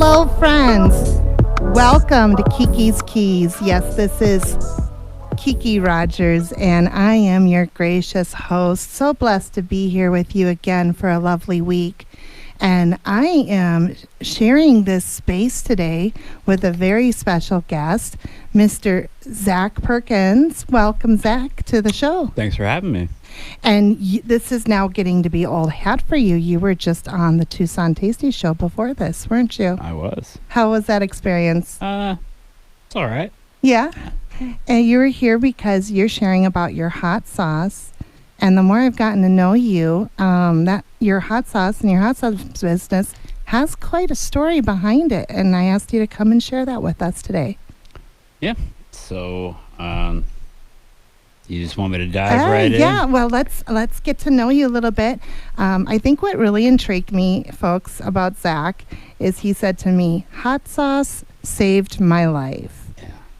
Hello, friends. Welcome to Kiki's Keys. Yes, this is Kiki Rogers, and I am your gracious host. So blessed to be here with you again for a lovely week. And I am sharing this space today with a very special guest, Mr. Zach Perkins. Welcome, Zach, to the show. Thanks for having me. And this is now getting to be old hat for you. You were just on the Tucson Tasty Show before this, weren't you? I was. How was that experience? It's all right. Yeah. And you were here because you're sharing about your hot sauce. And the more I've gotten to know you, that your hot sauce and your hot sauce business has quite a story behind it. And I asked you to come and share that with us today. Yeah. So, you just want me to dive right in? Yeah. Well, let's get to know you a little bit. I think what really intrigued me, folks, about Zach is he said to me, "Hot sauce saved my life."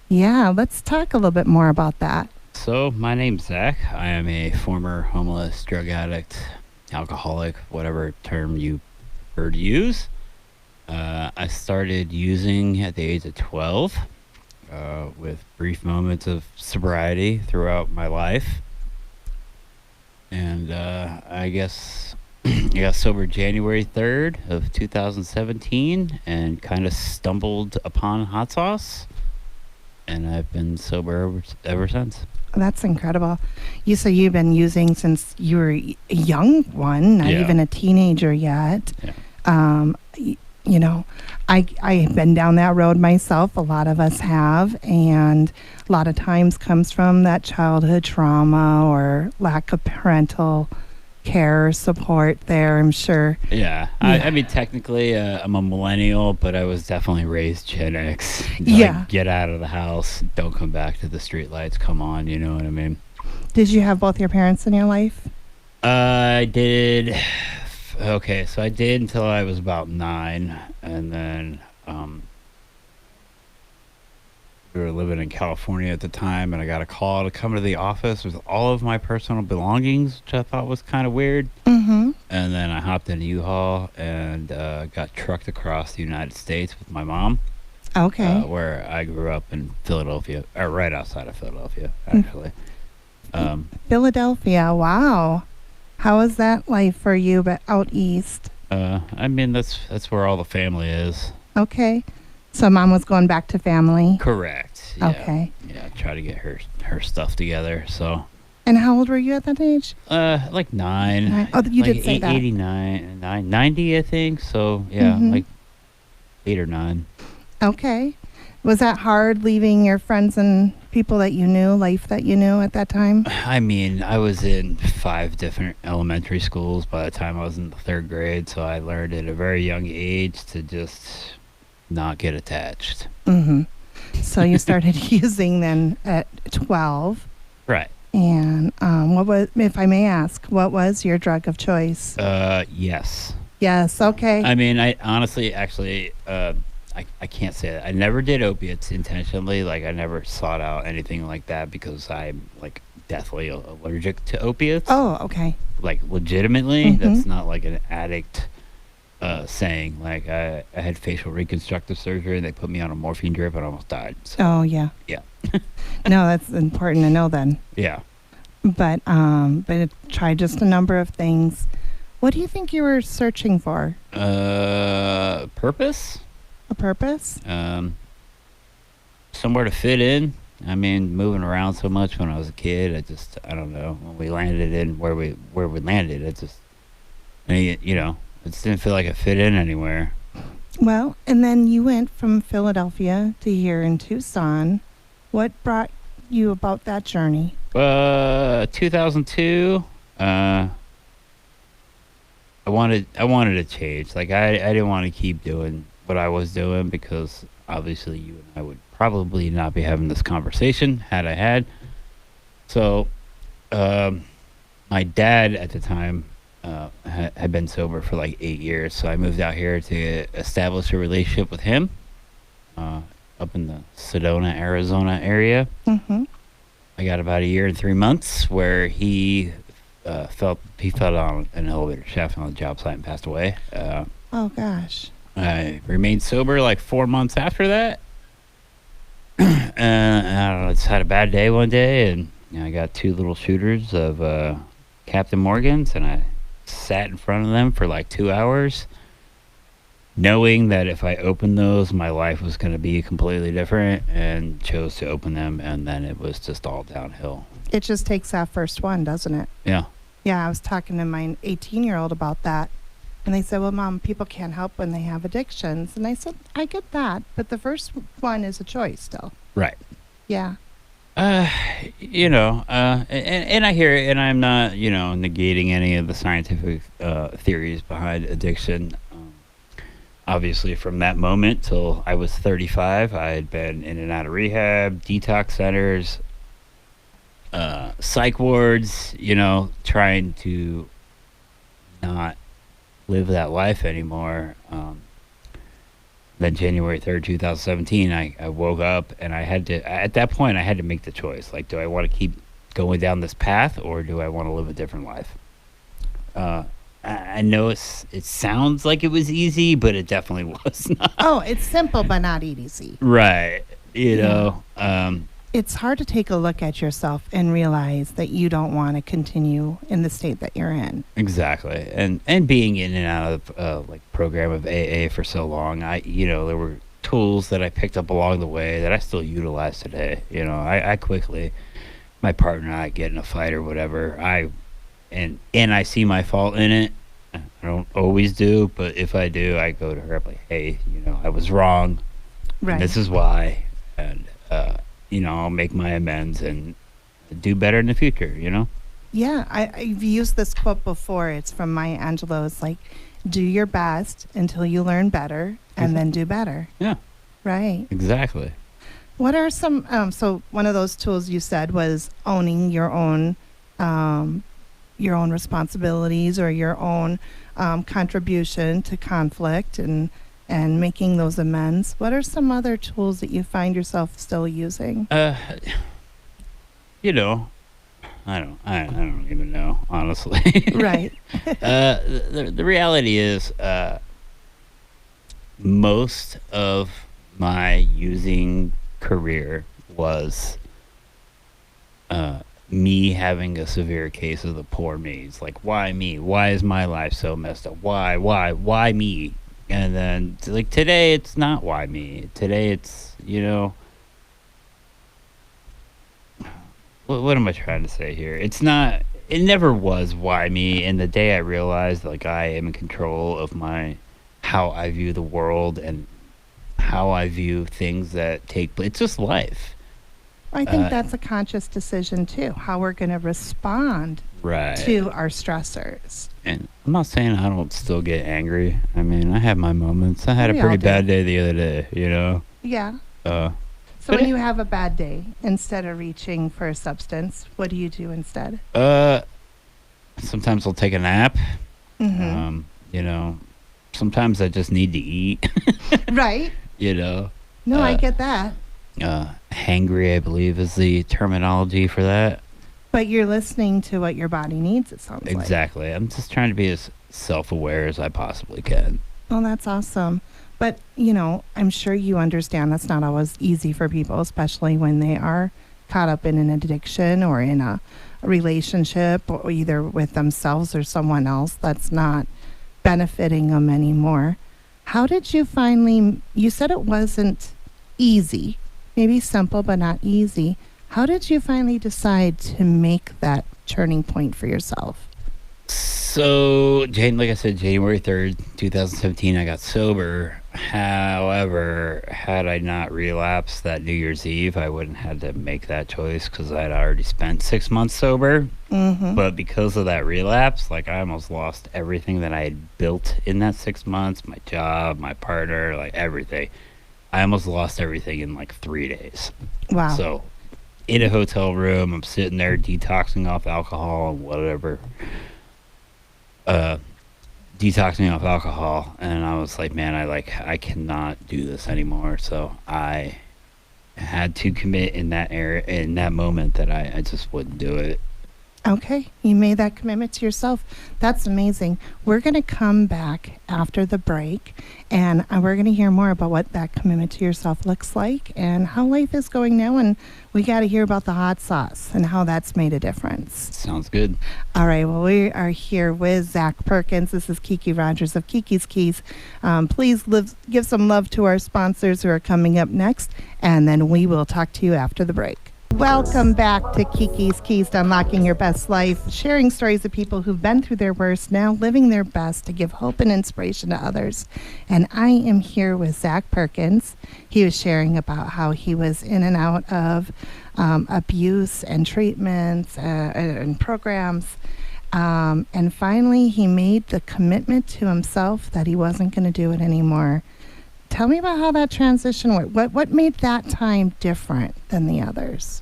Yeah. Let's talk a little bit more about that. So, my name's Zach. I am a former homeless, drug addict, alcoholic, whatever term you prefer to use. I started using at the age of 12, with brief moments of sobriety throughout my life. And I guess I got sober January 3rd of 2017 and kind of stumbled upon hot sauce. And I've been sober ever since. That's incredible. You say you've been using since you were a young one, not even a teenager yet. Yeah. You know, I have been down that road myself. A lot of us have, and a lot of times comes from that childhood trauma or lack of parental care or support there, I'm sure. Yeah. I mean, technically, I'm a millennial, but I was definitely raised Gen X. Yeah. Get out of the house. Don't come back to the street lights. Come on. You know what I mean? Did you have both your parents in your life? I did. Okay, so I did until I was about 9, and then we were living in California at the time, and I got a call to come to the office with all of my personal belongings, which I thought was kind of weird. Mm-hmm. And then I hopped in a U-Haul and got trucked across the United States with my mom. Okay. Where I grew up in Philadelphia, or right outside of Philadelphia, actually. Philadelphia, wow. How was that life for you, but out east? I mean, that's where all the family is. Okay. So mom was going back to family? Correct. Yeah. Okay. Yeah, try to get her stuff together, so. And how old were you at that age? Like 9. Oh, you like did say that. 89, 90, I think, so, yeah, like 8 or 9. Okay. Was that hard leaving your friends and people that you knew, life that you knew at that time? I mean, I was in 5 different elementary schools by the time I was in the 3rd grade, so I learned at a very young age to just not get attached. Mm-hmm. So you started using then at 12. Right. And what was, if I may ask, what was your drug of choice? Yes. Yes, okay. I mean, I honestly, actually, I can't say that. I never did opiates intentionally. Like, I never sought out anything like that because I'm, like, deathly allergic to opiates. Oh, okay. Like, legitimately. That's not, like, an addict saying. Like, I had facial reconstructive surgery, and they put me on a morphine drip, and I almost died. So, Oh, yeah. yeah. No, that's important to know then. Yeah. But it tried just a number of things. What do you think you were searching for? Purpose? A purpose? Somewhere to fit in. I mean, moving around so much when I was a kid, I don't know. When we landed in where we landed, it just didn't feel like it fit in anywhere. Well, and then you went from Philadelphia to here in Tucson. What brought you about that journey? 2002. I wanted to change. Like, I didn't want to keep doing what I was doing because obviously you and I would probably not be having this conversation had I had. So, my dad at the time had been sober for like 8 years, so I moved out here to establish a relationship with him up in the Sedona, Arizona area. Mm-hmm. I got about a year and 3 months where he fell on an elevator shaft on the job site and passed away. Oh, gosh. I remained sober like 4 months after that. And I don't know, I just had a bad day one day, and I got two little shooters of Captain Morgan's, and I sat in front of them for like 2 hours, knowing that if I opened those, my life was going to be completely different, and chose to open them, and then it was just all downhill. It just takes that first one, doesn't it? Yeah. Yeah, I was talking to my 18-year-old about that. And they said, well, Mom, people can't help when they have addictions. And I said, I get that. But the first one is a choice still. Right. Yeah. Uh, and I hear it, and I'm not, negating any of the scientific theories behind addiction. Obviously, from that moment till I was 35, I had been in and out of rehab, detox centers, psych wards, trying to not live that life anymore. Then January 3rd, 2017, I woke up, and at that point, I had to make the choice. Like, do I want to keep going down this path, or do I want to live a different life? I know it sounds like it was easy, but it definitely was not. Oh, it's simple, but not easy. Right. It's hard to take a look at yourself and realize that you don't want to continue in the state that you're in. Exactly. And being in and out of program of AA for so long, there were tools that I picked up along the way that I still utilize today. I quickly, my partner and I get in a fight or whatever, and I see my fault in it. I don't always do, but if I do, I go to her, I'm like, hey, I was wrong. Right. And this is why. And, I'll make my amends and do better in the future, Yeah, I've used this quote before. It's from Maya Angelou. It's like, do your best until you learn better, and then do better. Yeah. Right. Exactly. What are some, so one of those tools you said was owning your own responsibilities or your own contribution to conflict and making those amends. What are some other tools that you find yourself still using? I don't even know, honestly. Right. The reality is, most of my using career was me having a severe case of the poor me. It's like, why me? Why is my life so messed up? Why me? And then, like, today, it's not why me. Today, it's, what am I trying to say here? It never was why me. And the day I realized, like, I am in control of how I view the world and how I view things that take place. It's just life. I think that's a conscious decision, too, how we're going to respond to our stressors. And I'm not saying I don't still get angry. I mean, I have my moments. I had a pretty bad day the other day, Yeah. So when you have a bad day, instead of reaching for a substance, what do you do instead? Sometimes I'll take a nap. Mm-hmm. Sometimes I just need to eat. Right. No, I get that. Hangry, I believe, is the terminology for that. But you're listening to what your body needs, it sounds like. Exactly. I'm just trying to be as self-aware as I possibly can. Oh, that's awesome. But, I'm sure you understand that's not always easy for people, especially when they are caught up in an addiction or in a relationship, or either with themselves or someone else that's not benefiting them anymore. How did you you said it wasn't easy, maybe simple, but not easy. How did you finally decide to make that turning point for yourself? So, like I said, January 3rd, 2017, I got sober. However, had I not relapsed that New Year's Eve, I wouldn't have had to make that choice because I'd already spent 6 months sober. Mm-hmm. But because of that relapse, I almost lost everything that I had built in that 6 months, my job, my partner, everything. I almost lost everything in 3 days. Wow. So, in a hotel room, I'm sitting there detoxing off alcohol and whatever. Detoxing off alcohol, and I was like, man, I cannot do this anymore. So I had to commit in that moment that I just wouldn't do it. Okay, you made that commitment to yourself. That's amazing. We're going to come back after the break and we're going to hear more about what that commitment to yourself looks like and how life is going now. And we got to hear about the hot sauce and how that's made a difference. Sounds good. All right, well, we are here with Zach Perkins. This is Kiki Rogers of Kiki's Keys. Please give some love to our sponsors who are coming up next, and then we will talk to you after the break. Welcome back to Kiki's Keys to Unlocking Your Best Life, sharing stories of people who've been through their worst, now living their best to give hope and inspiration to others. And I am here with Zach Perkins. He was sharing about how he was in and out of abuse and treatments and programs. And finally, he made the commitment to himself that he wasn't going to do it anymore. Tell me about how that transition worked. What made that time different than the others?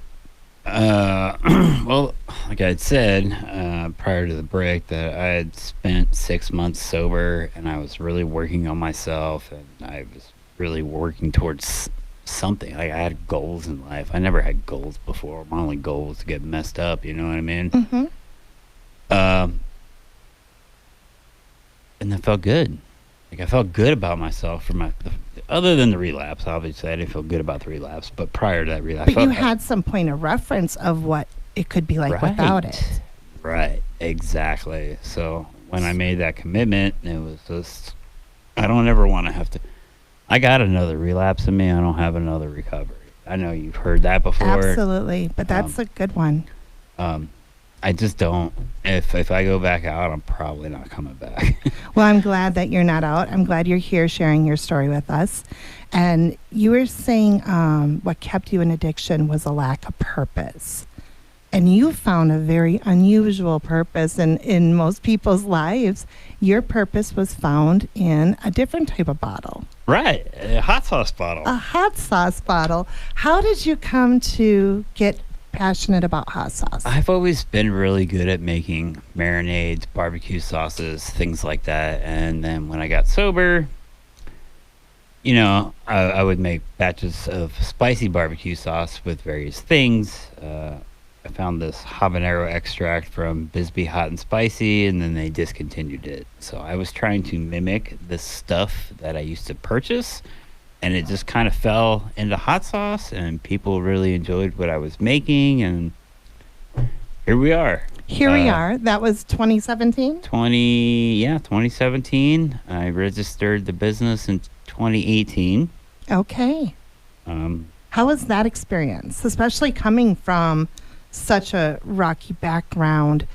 Well, like I had said prior to the break, that I had spent 6 months sober, and I was really working on myself, and I was really working towards something. Like I had goals in life. I never had goals before. My only goal was to get messed up. You know what I mean? Mm-hmm. And that felt good. Like I felt good about myself for other than the relapse. Obviously, I didn't feel good about the relapse, but prior to that relapse, But you had some point of reference of what it could be like without it. Right, exactly. So when I made that commitment, it was just, I don't ever want to have to. I got another relapse in me. I don't have another recovery. I know you've heard that before. Absolutely, but that's a good one. I just don't. If I go back out, I'm probably not coming back. Well, I'm glad that you're not out. I'm glad you're here sharing your story with us. And you were saying what kept you in addiction was a lack of purpose. And you found a very unusual purpose. And in most people's lives, your purpose was found in a different type of bottle. Right, a hot sauce bottle. A hot sauce bottle. How did you come to get passionate about hot sauce? I've always been really good at making marinades, barbecue sauces, things like that. And then when I got sober, you know, I would make batches of spicy barbecue sauce with various things. I found this habanero extract from Bisbee Hot and Spicy, and then they discontinued it. So I was trying to mimic the stuff that I used to purchase, and it just kind of fell into hot sauce, and people really enjoyed what I was making, and here we are. Here we are. That was 2017? 2017. I registered the business in 2018. Okay. How was that experience, especially coming from such a rocky background?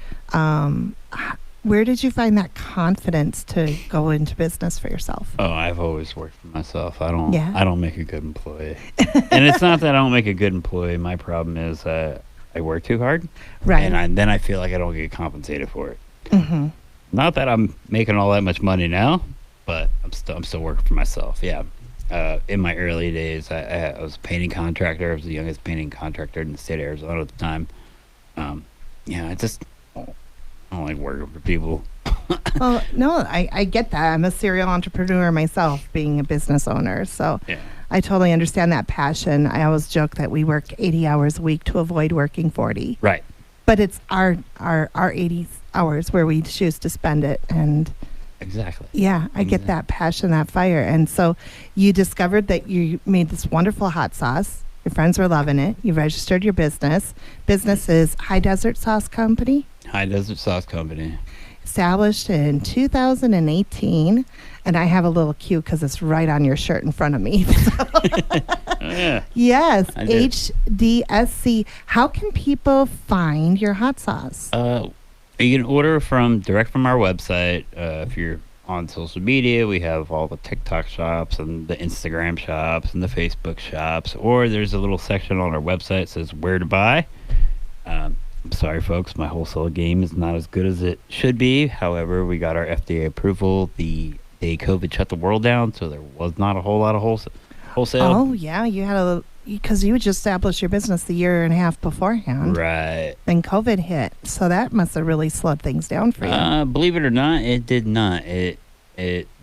Where did you find that confidence to go into business for yourself? Oh, I've always worked for myself. I don't make a good employee. And it's not that I don't make a good employee. My problem is I work too hard. Right. And then I feel like I don't get compensated for it. Mm-hmm. Not that I'm making all that much money now, but I'm still working for myself. Yeah. In my early days, I was a painting contractor. I was the youngest painting contractor in the state of Arizona at the time. I don't like working for people. Well, no, I get that. I'm a serial entrepreneur myself, being a business owner. So Yeah. I totally understand that passion. I always joke that we work 80 hours a week to avoid working 40. Right. But it's our 80 hours where we choose to spend it. And Exactly. yeah, I get that passion, that fire. And so you discovered that you made this wonderful hot sauce. Your friends were loving it. You registered your business. Business is High Desert Sauce Company. High Desert Sauce Company. Established in 2018. And I have a little cue because it's right on your shirt in front of me. Oh, yeah. Yes, I did. HDSC. How can people find your hot sauce? You can order direct from our website. If you're on social media, we have all the TikTok shops and the Instagram shops and the Facebook shops. Or there's a little section on our website that says where to buy. I'm sorry, folks. My wholesale game is not as good as it should be. However, we got our FDA approval the day COVID shut the world down, so there was not a whole lot of wholesale. Oh, yeah. You had because you just established your business the year and a half beforehand. Right. Then COVID hit. So that must have really slowed things down for you. Believe it or not, it did not. It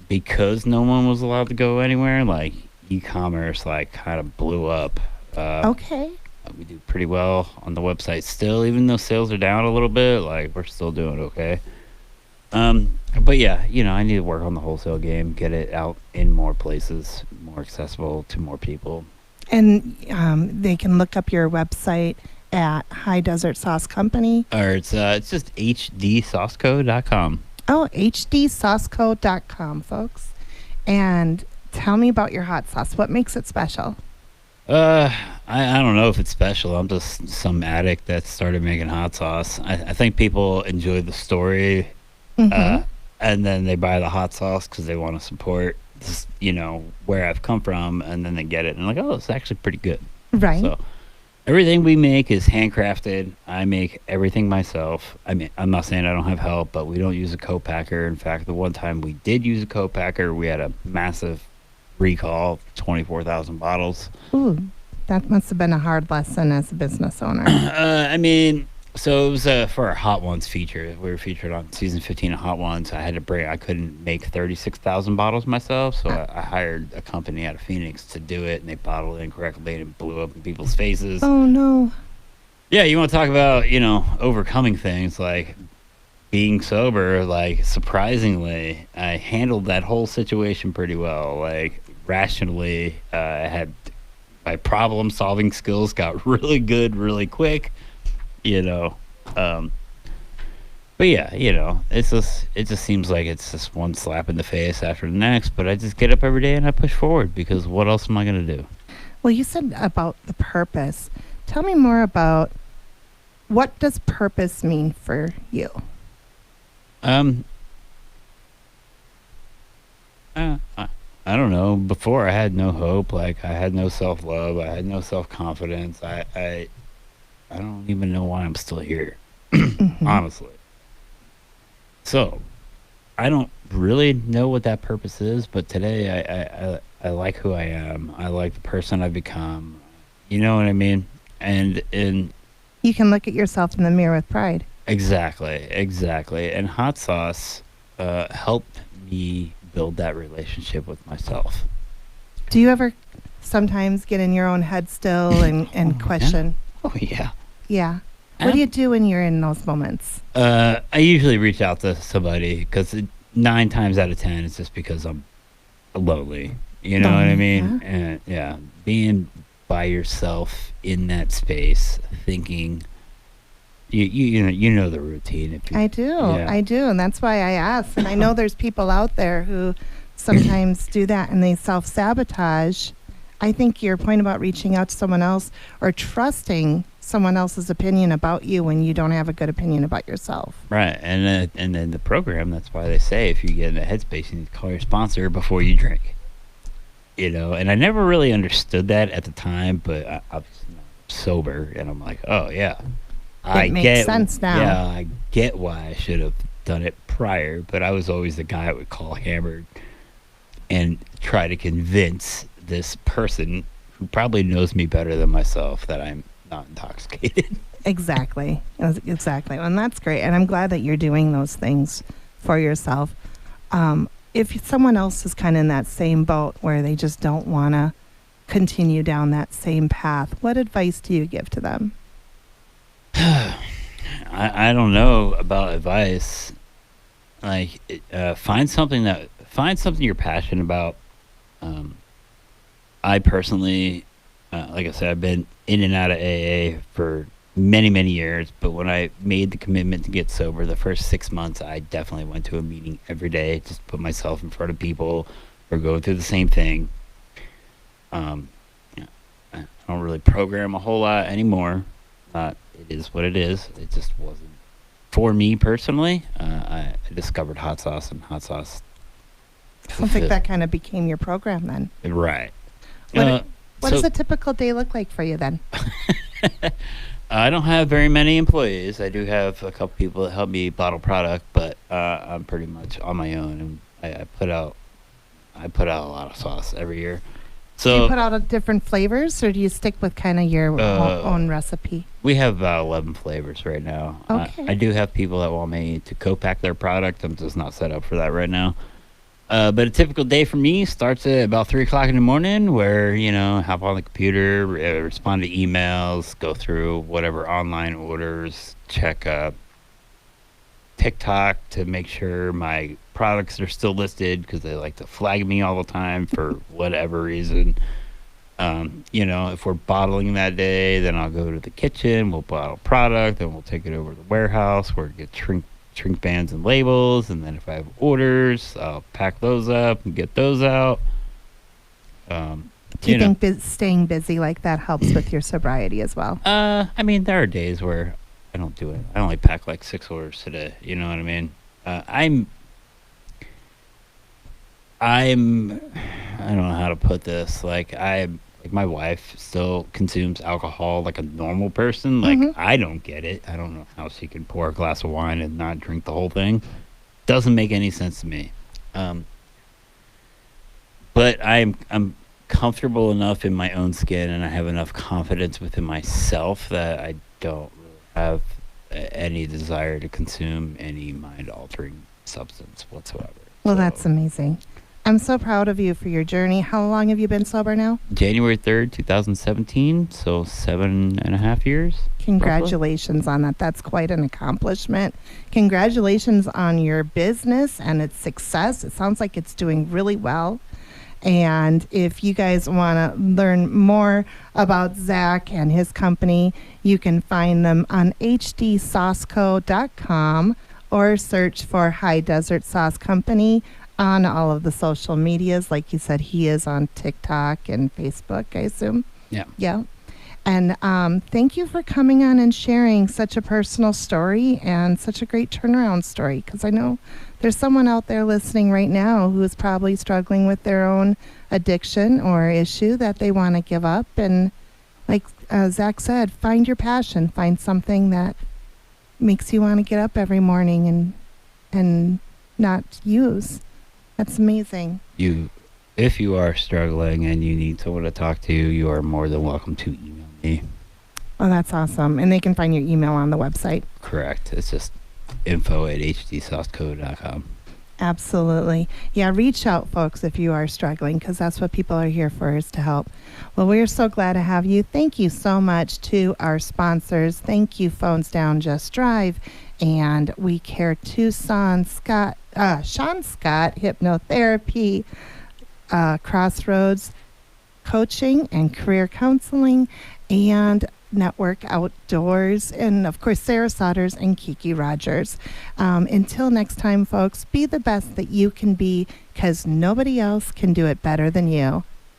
because no one was allowed to go anywhere, like e-commerce kind of blew up. Okay. We do pretty well on the website still, even though sales are down a little bit. Like we're still doing okay. But yeah, I need to work on the wholesale game, get it out in more places, more accessible to more people. And they can look up your website at High Desert Sauce Company. Or it's just hdsauceco.com. Oh, hdsauceco.com, folks. And tell me about your hot sauce. What makes it special? I don't know if it's special. I'm just some addict that started making hot sauce. I think people enjoy the story, Mm-hmm. and then they buy the hot sauce because they want to support, just, where I've come from, and then they get it and like, oh, it's actually pretty good. Right. So everything we make is handcrafted. I make everything myself. I mean, I'm not saying I don't have help, but we don't use a co-packer. In fact, the one time we did use a co-packer, we had a massive recall, 24,000 bottles. Ooh, that must have been a hard lesson as a business owner. I mean, so it was for our Hot Ones feature. We were featured on season 15 of Hot Ones. I couldn't make 36,000 bottles myself, so I hired a company out of Phoenix to do it, and they bottled it incorrectly, and it blew up in people's faces. Oh, no. Yeah, you want to talk about, overcoming things like being sober. Like, surprisingly, I handled that whole situation pretty well. Like, rationally, I had my problem solving skills got really good really quick, um, but yeah, it just seems like it's just one slap in the face after the next, but I just get up every day and I push forward, because what else am I going to do? Well, you said about the purpose. Tell me more about what does purpose mean for you? um I don't know. Before, I had no hope. Like, I had no self-love. I had no self-confidence. I don't even know why I'm still here, Mm-hmm. honestly. So, I don't really know what that purpose is, but today I like who I am. I like the person I've become. You know what I mean? And You can look at yourself in the mirror with pride. exactly. And hot sauce helped me build that relationship with myself. Do you ever sometimes get in your own head still and Oh, yeah. question? Oh yeah. Yeah. What do you do when you're in those moments? I usually reach out to somebody, because 9 times out of 10 it's just because I'm lonely. You know what I Lonely, mean? yeah. And yeah, being by yourself in that space, thinking. You know the routine. If you, I do. Yeah. I do. And that's why I ask. And I know there's people out there who sometimes do that and they self sabotage. I think your point about reaching out to someone else or trusting someone else's opinion about you when you don't have a good opinion about yourself. Right, and then the program. That's why they say if you get in the headspace, you need to call your sponsor before you drink. And I never really understood that at the time, but I'm sober, and I'm like, oh yeah, I It makes get sense now. Yeah, I get why I should have done it prior, but I was always the guy that would call hammered and try to convince this person who probably knows me better than myself that I'm not intoxicated. Exactly. Exactly. And that's great. And I'm glad that you're doing those things for yourself. If someone else is kind of in that same boat where they just don't want to continue down that same path, what advice do you give to them? I don't know about advice. Like, find something you're passionate about. I personally, like I said, I've been in and out of AA for many, many years. But when I made the commitment to get sober, the first 6 months, I definitely went to a meeting every day, just to put myself in front of people who are going through the same thing. Yeah, I don't really program a whole lot anymore. It is what it is. It just wasn't for me personally. I discovered hot sauce, and hot sauce. Sounds like that kind of became your program then. Right. What does a typical day look like for you then? I don't have very many employees. I do have a couple people that help me bottle product, but I'm pretty much on my own, and I put out a lot of sauce every year. Do So you put out different flavors, or do you stick with kind of your own recipe? we have about 11 flavors right now. Okay. I do have people that want me to co-pack their product. I'm just not set up for that right now. But a typical day for me starts at about 3 o'clock in the morning, where hop on the computer, respond to emails, go through whatever online orders, check TikTok to make sure my products are still listed because they like to flag me all the time for whatever reason. If we're bottling that day, then I'll go to the kitchen, we'll bottle product, then we'll take it over to the warehouse where it gets shrink bands and labels, and then if I have orders, I'll pack those up and get those out. Do you think staying busy like that helps with your sobriety as well? I mean, there are days where I don't do it. I only pack like 6 orders today. You know what I mean? I don't know how to put this. Like my wife still consumes alcohol like a normal person. Like I don't get it. I don't know how she can pour a glass of wine and not drink the whole thing. Doesn't make any sense to me. But I'm comfortable enough in my own skin, and I have enough confidence within myself that I don't really have any desire to consume any mind-altering substance whatsoever. Well, that's amazing. I'm so proud of you for your journey. How long have you been sober now? January 3rd, 2017, so 7.5 years. Congratulations on that. That's quite an accomplishment. Congratulations on your business and its success. It sounds like it's doing really well. And if you guys want to learn more about Zach and his company, you can find them on hdsauceco.com or search for High Desert Sauce Company on all of the social medias. Like you said, he is on TikTok and Facebook, I assume. Yeah. Yeah. And thank you for coming on and sharing such a personal story and such a great turnaround story, because I know there's someone out there listening right now who is probably struggling with their own addiction or issue that they want to give up. And like Zach said, find your passion, find something that makes you want to get up every morning and not use. That's amazing. If you are struggling and you need someone to talk to, you are more than welcome to email me. Oh, that's awesome. And they can find your email on the website. Correct. It's just info@hdsauceco.com. Absolutely. Yeah, reach out, folks, if you are struggling, because that's what people are here for, is to help. Well, we're so glad to have you. Thank you so much to our sponsors. Thank you, Phones Down, Just Drive, and We Care Tucson, Sean Scott, Hypnotherapy, Crossroads Coaching and Career Counseling, and Network Outdoors, and of course Sarah Sodders and Kiki Rogers. Until next time, folks, be the best that you can be, because nobody else can do it better than you.